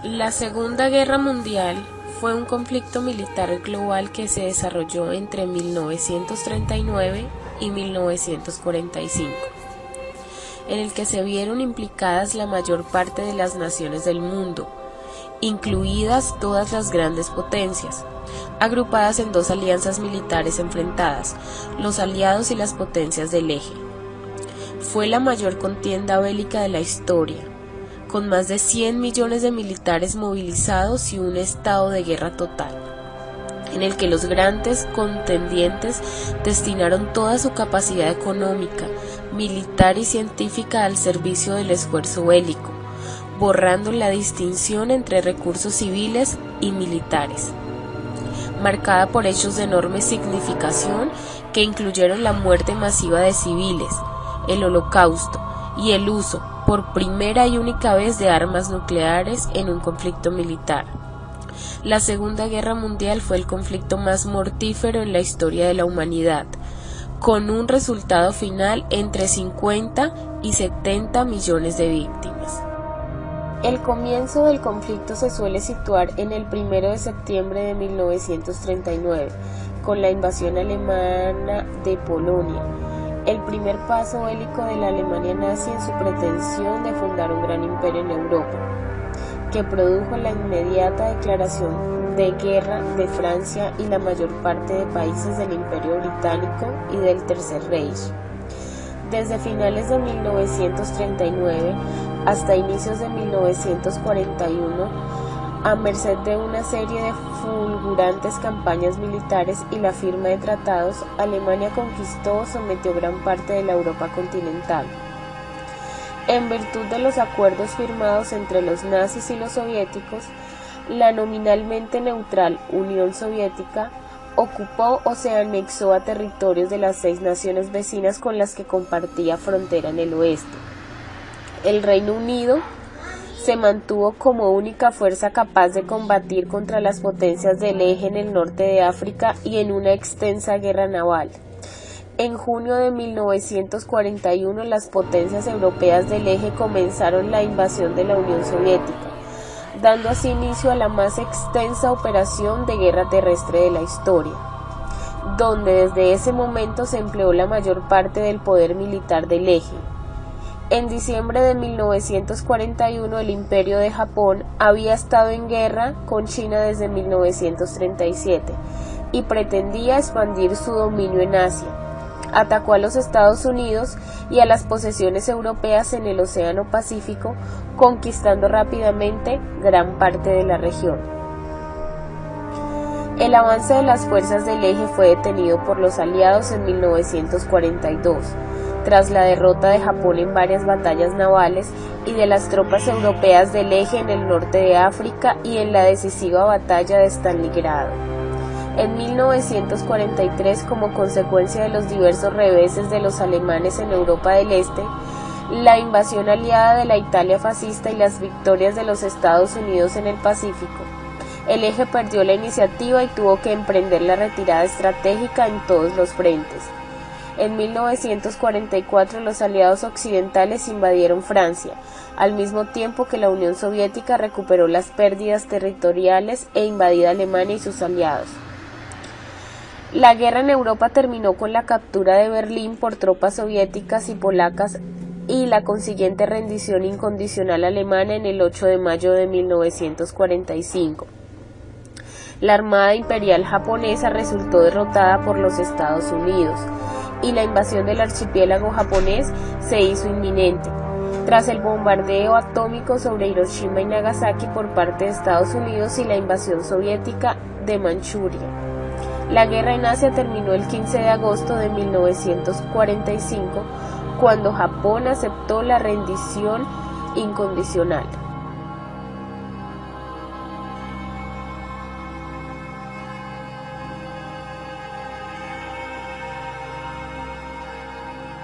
La Segunda Guerra Mundial fue un conflicto militar global que se desarrolló entre 1939 y 1945, en el que se vieron implicadas la mayor parte de las naciones del mundo, incluidas todas las grandes potencias, agrupadas en dos alianzas militares enfrentadas, los aliados y las potencias del eje. Fue la mayor contienda bélica de la historia, con más de 100 millones de militares movilizados y un estado de guerra total, en el que los grandes contendientes destinaron toda su capacidad económica, militar y científica al servicio del esfuerzo bélico, borrando la distinción entre recursos civiles y militares, marcada por hechos de enorme significación que incluyeron la muerte masiva de civiles, el Holocausto y el uso, por primera y única vez, de armas nucleares en un conflicto militar. La Segunda Guerra Mundial fue el conflicto más mortífero en la historia de la humanidad, con un resultado final entre 50 y 70 millones de víctimas. El comienzo del conflicto se suele situar en el 1 de septiembre de 1939, con la invasión alemana de Polonia, el primer paso bélico de la Alemania nazi en su pretensión de fundar un gran imperio en Europa, que produjo la inmediata declaración de guerra de Francia y la mayor parte de países del Imperio Británico y del Tercer Reich. Desde finales de 1939 hasta inicios de 1941, a merced de una serie de fulgurantes campañas militares y la firma de tratados, Alemania conquistó o sometió gran parte de la Europa continental. En virtud de los acuerdos firmados entre los nazis y los soviéticos, la nominalmente neutral Unión Soviética ocupó o se anexó a territorios de las 6 naciones vecinas con las que compartía frontera en el oeste. El Reino Unido se mantuvo como única fuerza capaz de combatir contra las potencias del eje en el norte de África y en una extensa guerra naval. En junio de 1941, las potencias europeas del eje comenzaron la invasión de la Unión Soviética, dando así inicio a la más extensa operación de guerra terrestre de la historia, donde desde ese momento se empleó la mayor parte del poder militar del eje. En diciembre de 1941, el Imperio de Japón había estado en guerra con China desde 1937 y pretendía expandir su dominio en Asia. Atacó a los Estados Unidos y a las posesiones europeas en el Océano Pacífico, conquistando rápidamente gran parte de la región. El avance de las fuerzas del eje fue detenido por los aliados en 1942, tras la derrota de Japón en varias batallas navales y de las tropas europeas del eje en el norte de África y en la decisiva batalla de Stalingrado. En 1943, como consecuencia de los diversos reveses de los alemanes en Europa del Este, la invasión aliada de la Italia fascista y las victorias de los Estados Unidos en el Pacífico, el eje perdió la iniciativa y tuvo que emprender la retirada estratégica en todos los frentes. En 1944 los aliados occidentales invadieron Francia, al mismo tiempo que la Unión Soviética recuperó las pérdidas territoriales e invadida Alemania y sus aliados. La guerra en Europa terminó con la captura de Berlín por tropas soviéticas y polacas y la consiguiente rendición incondicional alemana en el 8 de mayo de 1945. La Armada Imperial japonesa resultó derrotada por los Estados Unidos, y la invasión del archipiélago japonés se hizo inminente, tras el bombardeo atómico sobre Hiroshima y Nagasaki por parte de Estados Unidos y la invasión soviética de Manchuria. La guerra en Asia terminó el 15 de agosto de 1945, cuando Japón aceptó la rendición incondicional.